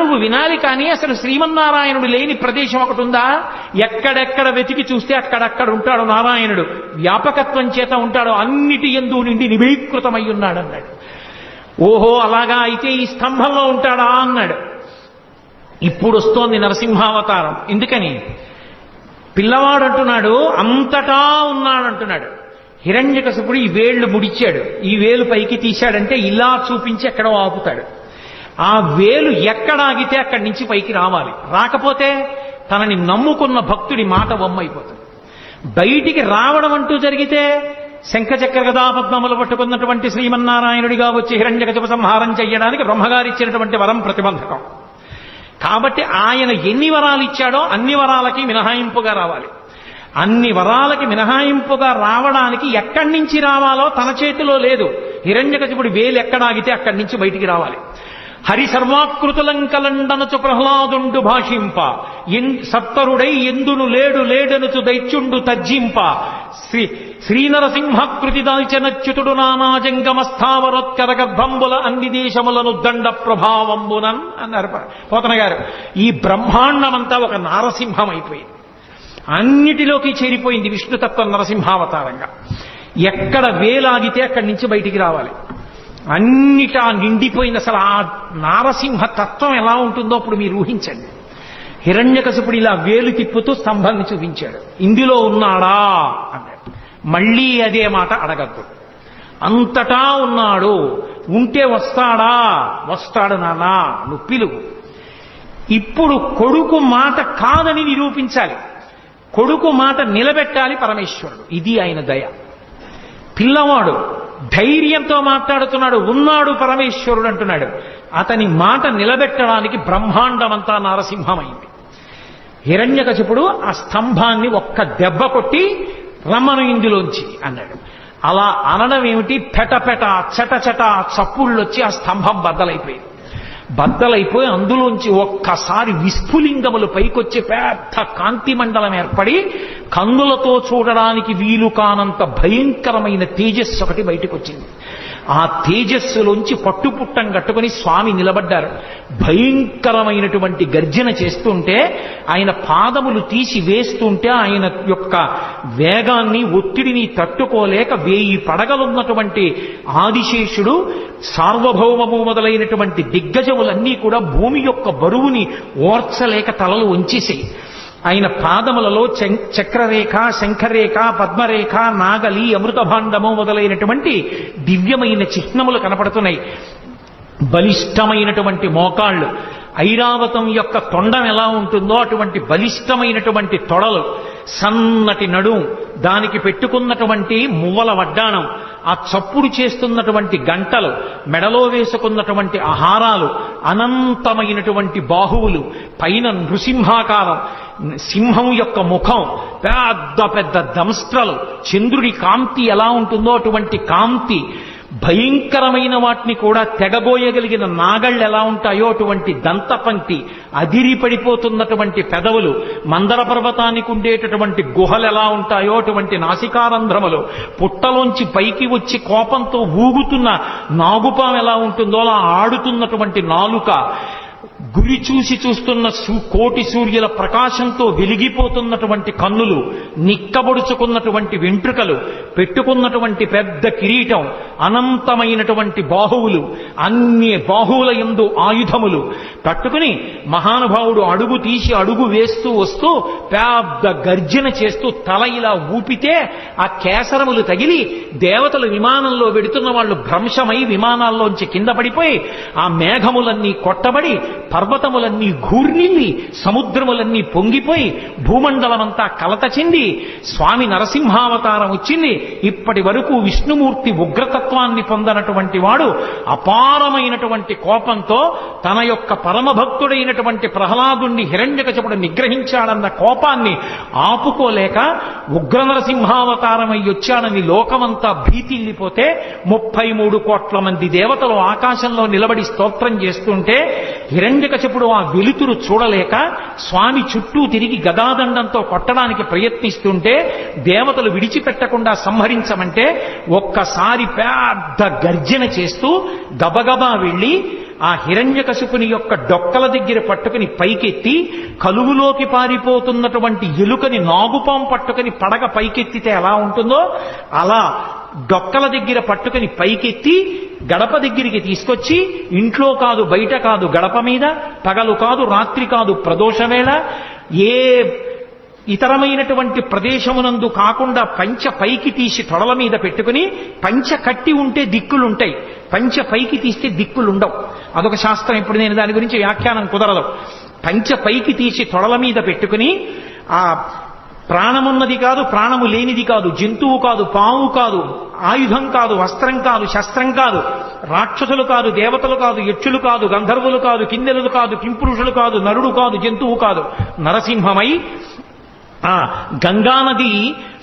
నువ్వు వినాలి కానీ అసలు శ్రీమన్నారాయణుడు లేని ప్రదేశం ఒకటి ఉందా? ఎక్కడెక్కడ వెతికి చూస్తే అక్కడక్కడ ఉంటాడు నారాయణుడు. వ్యాపకత్వం చేత ఉంటాడు, అన్నిటి యందు నిండి నిబీకృతమై ఉన్నాడు అన్నాడు. ఓహో అలాగా, అయితే ఈ స్తంభంలో ఉంటాడా అన్నాడు. ఇప్పుడు వస్తోంది నరసింహావతారం. ఎందుకని? పిల్లవాడు అంటున్నాడు అంతటా ఉన్నాడంటున్నాడు. హిరణ్యకశిపుడు ఈ వేళ్లు ముడిచాడు, ఈ వేలు పైకి తీశాడంటే ఇలా చూపించి ఎక్కడో ఆపుతాడు. ఆ వేలు ఎక్కడ ఆగితే అక్కడి నుంచి పైకి రావాలి. రాకపోతే తనని నమ్ముకున్న భక్తుడి మాట వమ్మైపోతుంది. బయటికి రావడం అంటూ జరిగితే శంఖచక్ర గదాపద్మములు పట్టుకున్నటువంటి శ్రీమన్నారాయణుడిగా వచ్చి హిరణ్యకశిప సంహారం చెయ్యడానికి బ్రహ్మగారిచ్చినటువంటి వరం ప్రతిబంధకం. కాబట్టి ఆయన ఎన్ని వరాలు ఇచ్చాడో అన్ని వరాలకి మినహాయింపుగా రావాలి. అన్ని వరాలకి మినహాయింపుగా రావడానికి ఎక్కడి నుంచి రావాలో తన చేతిలో లేదు. హిరణ్యకశిపుడి వేలు ఎక్కడాగితే అక్కడి నుంచి బయటికి రావాలి. హరి సర్వాకృతులంకలండనచు ప్రహ్లాదుండు భాషింప, సత్తరుడై ఎందును లేడు లేడనుచు దైత్యుండు తర్జింప, శ్రీనరసింహకృతి దాల్చనచ్యుతుడు నానాజంగమస్థావరోత్కర గర్భంబుల అన్ని దేశములను దండ ప్రభావంబునన్ అన్నారు పోతన గారు. ఈ బ్రహ్మాండమంతా ఒక నారసింహం అయిపోయింది, అన్నిటిలోకి చేరిపోయింది విష్ణుతత్వం నరసింహావతారంగా. ఎక్కడ వేలాగితే అక్కడి నుంచి బయటికి రావాలి. అన్నిటా నిండిపోయింది. అసలు ఆ నారసింహ తత్వం ఎలా ఉంటుందో అప్పుడు మీరు ఊహించండి. హిరణ్యకశిపుడు ఇలా వేలు తిప్పుతూ స్తంభాన్ని చూపించాడు. ఇందులో ఉన్నాడా అన్నాడు. మళ్ళీ అదే మాట అడగద్దు. అంతటా ఉన్నాడు, ఉంటే వస్తాడా? వస్తాడు నాన్నా, నువ్వు పిలువు. ఇప్పుడు కొడుకు మాట కాదని నిరూపించాలి, కొడుకు మాట నిలబెట్టాలి పరమేశ్వరుడు. ఇది ఆయన దయ. పిల్లవాడు ధైర్యంతో మాట్లాడుతున్నాడు, ఉన్నాడు పరమేశ్వరుడు అంటున్నాడు. అతని మాట నిలబెట్టడానికి బ్రహ్మాండమంతా నారసింహమైంది. హిరణ్యకశిపుడు ఆ స్తంభాన్ని ఒక్క దెబ్బ కొట్టి రమ్మను ఇందులోంచి అన్నాడు. అలా అనడం ఏమిటి? పెటపెట చటచట చప్పుళ్ళొచ్చి ఆ స్తంభం బద్దలైపోయింది. బద్దలైపోయి అందులోంచి ఒక్కసారి విస్ఫులింగములు పైకొచ్చి పెద్ద కాంతి మండలం ఏర్పడి కన్నులతో చూడడానికి వీలు కానంత భయంకరమైన తేజస్సు ఒకటి బయటకు వచ్చింది. ఆ తేజస్సులోంచి పట్టుపుట్టం కట్టుకుని స్వామి నిలబడ్డారు. భయంకరమైనటువంటి గర్జన చేస్తుంటే ఆయన పాదములు తీసి వేస్తుంటే ఆయన యొక్క వేగాన్ని ఒత్తిడిని తట్టుకోలేక 1000 పడగలున్నటువంటి ఆదిశేషుడు సార్వభౌమము మొదలైనటువంటి దిగ్గజములన్నీ కూడా భూమి యొక్క బరువుని ఓర్చలేక తలలు వంచేసాయి. ఆయన పాదములలో చక్రరేఖ, శంఖరేఖ, పద్మరేఖ, నాగలి, అమృతభాండము మొదలైనటువంటి దివ్యమైన చిహ్నములు కనపడుతున్నాయి. బలిష్టమైనటువంటి మోకాళ్ళు, ఐరావతం యొక్క తొండం ఎలా ఉంటుందో అటువంటి బలిష్టమైనటువంటి తొడలు, సన్నటి నడుం, దానికి పెట్టుకున్నటువంటి మువ్వల వడ్డాణం, ఆ చప్పుడు చేస్తున్నటువంటి గంటలు, మెడలో వేసుకున్నటువంటి ఆహారాలు, అనంతమైనటువంటి బాహువులు, పైన నృసింహాకారం, సింహం యొక్క ముఖం, పెద్ద పెద్ద దంస్ట్రలు, చంద్రుడి కాంతి ఎలా ఉంటుందో అటువంటి కాంతి, భయంకరమైన వాటిని కూడా తెగబోయగలిగిన నాగళ్ళు ఎలా ఉంటాయో అటువంటి దంతపంక్తి, అదిరి పడిపోతున్నటువంటి పెదవులు, మందర పర్వతానికి ఉండేటటువంటి గుహలు ఎలా ఉంటాయో అటువంటి నాసికారంధ్రములు, పుట్టలోంచి పైకి వచ్చి కోపంతో ఊగుతున్న నాగుపాం ఎలా ఉంటుందో అలా ఆడుతున్నటువంటి నాలుక, గురి చూసి చూస్తున్న కోటి సూర్యుల ప్రకాశంతో వెలిగిపోతున్నటువంటి కన్నులు, నిక్కబొడుచుకున్నటువంటి వెంట్రుకలు, పెట్టుకున్నటువంటి పెద్ద కిరీటం, అనంతమైనటువంటి బాహువులు, అన్ని బాహువుల యందు ఆయుధములు పట్టుకుని మహానుభావుడు అడుగు తీసి అడుగు వేస్తూ వస్తూ పెద్ద గర్జన చేస్తూ తల ఇలా ఊపితే ఆ కేసరములు తగిలి దేవతలు విమానంలో వెడుతున్న వాళ్ళు భ్రంశమై విమానాల్లోంచి కింద పడిపోయి ఆ మేఘములన్నీ కొట్టబడి పర్వతములన్నీ ఘూర్నిల్లి సముద్రములన్నీ పొంగిపోయి భూమండలమంతా కలత చెంది స్వామి నరసింహావతారం వచ్చింది. ఇప్పటి వరకు విష్ణుమూర్తి ఉగ్రతత్వాన్ని పొందనటువంటి వాడు అపారమైనటువంటి కోపంతో తన యొక్క పరమభక్తుడైనటువంటి ప్రహ్లాదుణ్ణి హిరణ్యకశిపుడు నిగ్రహించాడన్న కోపాన్ని ఆపుకోలేక ఉగ్ర నరసింహావతారమై వచ్చాడని లోకమంతా భీతిల్లిపోతే 33 కోట్ల మంది దేవతలు ఆకాశంలో నిలబడి స్తోత్రం చేస్తుంటే హిరణ్యకశిపుడు ఆ వెలుతురు చూడలేక స్వామి చుట్టూ తిరిగి గదాదండంతో కొట్టడానికి ప్రయత్నిస్తుంటే దేవతలు విడిచిపెట్టకుండా సంహరించమంటే ఒక్కసారి పెద్ద గర్జన చేస్తూ గబగబా వెళ్ళి ఆ హిరణ్యకశిపుని యొక్క డొక్కల దగ్గర పట్టుకుని పైకెత్తి కలుగులోకి పారిపోతున్నటువంటి ఎలుకని నాగుపాం పట్టుకుని పడగ పైకెత్తితే ఎలా ఉంటుందో అలా డొక్కల దగ్గర పట్టుకుని పైకెత్తి గడప దగ్గరికి తీసుకొచ్చి ఇంట్లో కాదు బయట కాదు గడప మీద పగలు కాదు రాత్రి కాదు ప్రదోషవేళ ఏ ఇతరమైనటువంటి ప్రదేశమునందు కాకుండా పంచ పైకి తీసి తొడల మీద పెట్టుకుని పంచ కట్టి ఉంటే దిక్కులుంటాయి, పంచ పైకి తీస్తే దిక్కులుండవు. అదొక శాస్త్రం. ఇప్పుడు నేను దాని గురించి వ్యాఖ్యానం కుదరదు. పంచ పైకి తీసి తొడల మీద పెట్టుకుని ఆ ప్రాణమున్నది కాదు ప్రాణము లేనిది కాదు, జంతువు కాదు పాము కాదు, ఆయుధం కాదు, వస్త్రం కాదు, శస్త్రం కాదు, రాక్షసులు కాదు, దేవతలు కాదు, యక్షులు కాదు, గంధర్వులు కాదు, కిన్నెరులు కాదు, కింపురుషులు కాదు, నరుడు కాదు, జంతువు కాదు, నరసింహమై ఆ గంగానది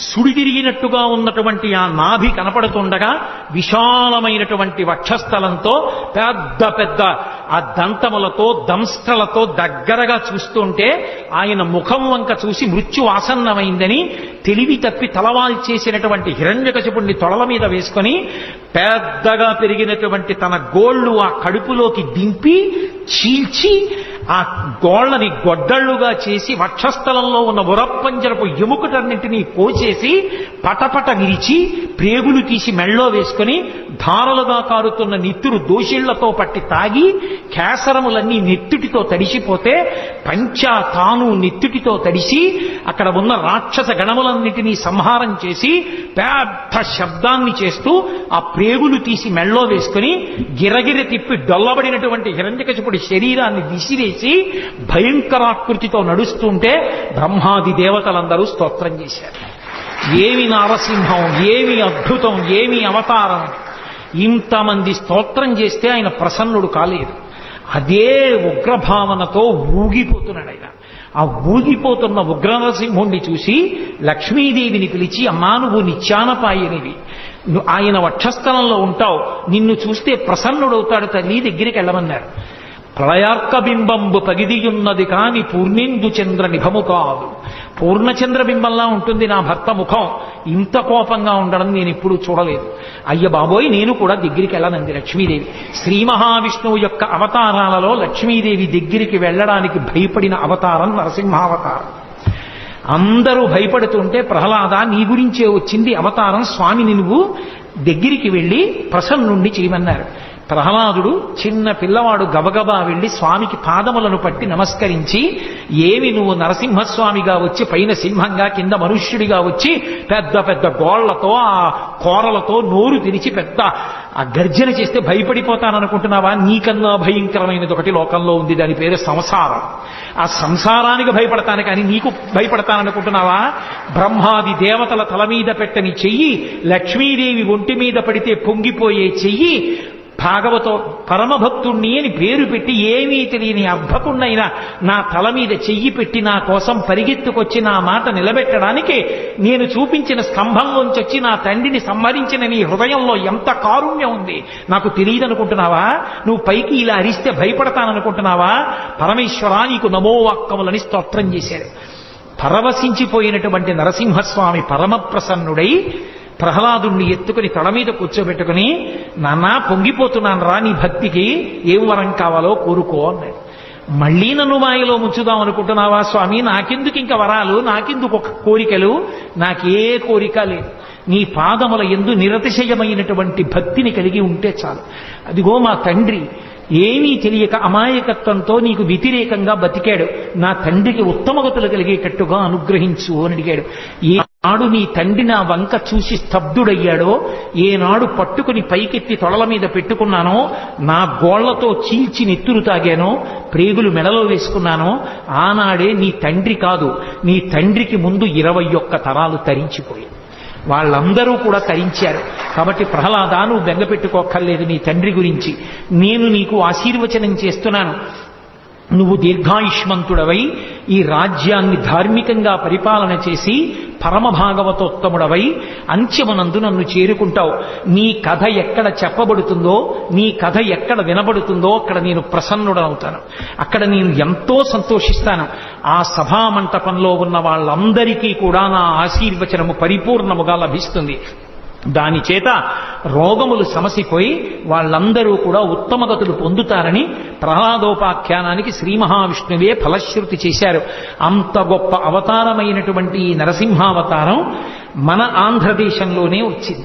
సుడి తిరిగినట్టుగా ఉన్నటువంటి ఆ నాభి కనపడుతుండగా విశాలమైనటువంటి వక్షస్థలంతో పెద్ద పెద్ద ఆ దంతములతో దంస్ట్రలతో దగ్గరగా చూస్తుంటే ఆయన ముఖం వంక చూసి మృత్యు ఆసన్నమైందని తెలివి తప్పి తలవాల్ చేసినటువంటి హిరణ్యకశిపుణ్ణి తొడల మీద వేసుకొని పెద్దగా పెరిగినటువంటి తన గోళ్లు ఆ కడుపులోకి దింపి చీల్చి ఆ గోళ్లని గొడ్డళ్లుగా చేసి వక్షస్థలంలో ఉన్న ఉరప్పంజరపు ఎముకటన్నింటినీ కోచేసి పటపట విరిచి ప్రేగులు తీసి మెళ్ళో వేసుకుని ధారలుగా కారుతున్న నెత్తురు దోషిళ్లతో పట్టి తాగి కేసరములన్నీ నెత్తుటితో తడిసిపోతే పంచా తాను నెత్తుటితో తడిసి అక్కడ ఉన్న రాక్షస గణములన్నింటినీ సంహారం చేసి పెద్ద శబ్దాన్ని చేస్తూ ఆ ప్రేగులు తీసి మెళ్ళో వేసుకుని గిరగిర తిప్పి డొల్లబడినటువంటి హిరణ్యకశిపుడి శరీరాన్ని విసిరేసి భయంకరాకృతితో నడుస్తుంటే బ్రహ్మాది దేవతలందరూ స్తోత్రం చేశారు. ఏమి నారసింహం, ఏమి అద్భుతం, ఏమి అవతారం. ఇంతమంది స్తోత్రం చేస్తే ఆయన ప్రసన్నుడు కాలేదు. అదే ఉగ్రభావనతో ఊగిపోతున్నాడు ఆయన. ఆ ఊగిపోతున్న ఉగ్రనరసింహుణ్ణి చూసి లక్ష్మీదేవిని పిలిచి, అమ్మా నువ్వు నిత్యానపాయనివి, ఆయన వక్షస్థలంలో ఉంటావు, నిన్ను చూస్తే ప్రసన్నుడవుతాడు తల్లి, దగ్గరికి వెళ్ళమన్నారు. ప్రళయార్కబింబంబు పగిదియున్నది కాని పూర్ణిందు చంద్ర నిభము కాదు. పూర్ణచంద్రబింబంలా ఉంటుంది నా భర్త ముఖం. ఇంత కోపంగా ఉండడం నేను ఎప్పుడూ చూడలేదు. అయ్య బాబోయ్, నేను కూడా దగ్గరికి వెళ్ళనంది లక్ష్మీదేవి. శ్రీ మహావిష్ణువు యొక్క అవతారాలలో లక్ష్మీదేవి దగ్గరికి వెళ్ళడానికి భయపడిన అవతారం నరసింహావతారం. అందరూ భయపడుతుంటే ప్రహ్లాద నీ గురించే వచ్చింది అవతారం, స్వామిని నువ్వు దగ్గరికి వెళ్ళి ప్రసన్నుండి చేయమన్నారు. ప్రహ్లాదుడు చిన్న పిల్లవాడు గబగబా వెళ్లి స్వామికి పాదములను పట్టి నమస్కరించి, ఏమి నువ్వు నరసింహస్వామిగా వచ్చి పైన సింహంగా కింద మనుష్యుడిగా వచ్చి పెద్ద పెద్ద గోళ్లతో ఆ కోరలతో నోరు తెరిచి పెద్ద ఆ గర్జన చేస్తే భయపడిపోతాననుకుంటున్నావా? నీకన్నా భయంకరమైనది ఒకటి లోకంలో ఉంది, దాని పేరు సంసారం. ఆ సంసారానికి భయపడతాను కానీ నీకు భయపడతాననుకుంటున్నావా? బ్రహ్మాది దేవతల తల మీద పెట్టని చెయ్యి, లక్ష్మీదేవి ఒంటి మీద పడితే పొంగిపోయే చెయ్యి, భాగవతో పరమభక్తుణ్ణి అని పేరు పెట్టి ఏమీ తెలియని అర్భకుణ్ణైనా నా తల మీద చెయ్యి పెట్టి నా కోసం పరిగెత్తుకొచ్చి నా మాట నిలబెట్టడానికి నేను చూపించిన స్తంభంలోంచి వచ్చి నా తండ్రిని సంహరించిన నీ హృదయంలో ఎంత కారుణ్యం ఉంది నాకు తెలియదనుకుంటున్నావా? నువ్వు పైకి ఇలా అరిస్తే భయపడతాననుకుంటున్నావా? పరమేశ్వరా నీకు నమోవాక్కములని స్తోత్రం చేశారు. పరవశించిపోయినటువంటి నరసింహస్వామి పరమప్రసన్నుడై ప్రహ్లాదుణ్ణి ఎత్తుకుని తల మీద కూర్చోబెట్టుకుని, నాన్నా పొంగిపోతున్నాను రా నీ భక్తికి, ఏం వరం కావాలో కోరుకో అన్నాడు. మళ్లీ నన్ను మాయలో ముంచుదాం అనుకుంటున్నావా స్వామి? నాకెందుకు ఇంకా వరాలు, నాకెందుకు ఒక కోరికలు? నాకే కోరిక లేదు. నీ పాదముల యందు నిరతిశయమైనటువంటి భక్తిని కలిగి ఉంటే చాలు. అదిగో మా తండ్రి ఏమీ తెలియక అమాయకత్వంతో నీకు వ్యతిరేకంగా బతికాడు, నా తండ్రికి ఉత్తమగతులు కలిగేటట్టుగా అనుగ్రహించు అని అడిగాడు. ఏనాడు నీ తండ్రి నా వంక చూసి స్తబ్దుడయ్యాడో, ఏనాడు పట్టుకుని పైకెత్తి తొడల మీద పెట్టుకున్నానో, నా గోళ్లతో చీల్చి నెత్తురు తాగానో, ప్రేగులు మెడలో వేసుకున్నానో, ఆనాడే నీ తండ్రి కాదు, నీ తండ్రికి ముందు 21 తరాలు తరించిపోయి వాళ్ళందరూ కూడా తరించారు. కాబట్టి ప్రహ్లాద నువ్వు బెంగపెట్టుకోక్కర్లేదు నీ తండ్రి గురించి. నేను నీకు ఆశీర్వచనం చేస్తున్నాను. నువ్వు దీర్ఘాయుష్మంతుడవై ఈ రాజ్యాన్ని ధార్మికంగా పరిపాలన చేసి పరమభాగవతోత్తముడవై అంత్యమునందు నన్ను చేరుకుంటావు. నీ కథ ఎక్కడ చెప్పబడుతుందో, నీ కథ ఎక్కడ వినబడుతుందో అక్కడ నేను ప్రసన్నుడనవుతాను, అక్కడ నేను ఎంతో సంతోషిస్తాను. ఆ సభామంటపంలో ఉన్న వాళ్ళందరికీ కూడా నా ఆశీర్వచనము పరిపూర్ణముగా లభిస్తుంది. దాని చేత రోగములు సమసిపోయి వాళ్ళందరూ కూడా ఉత్తమ గతులు పొందుతారని ప్రహ్లాదోపాఖ్యానానికి శ్రీ మహావిష్ణువే ఫలశ్రుతి చేశారు. అంత గొప్ప అవతారమైనటువంటి ఈ నరసింహావతారం మన ఆంధ్రదేశంలోనే వచ్చింది.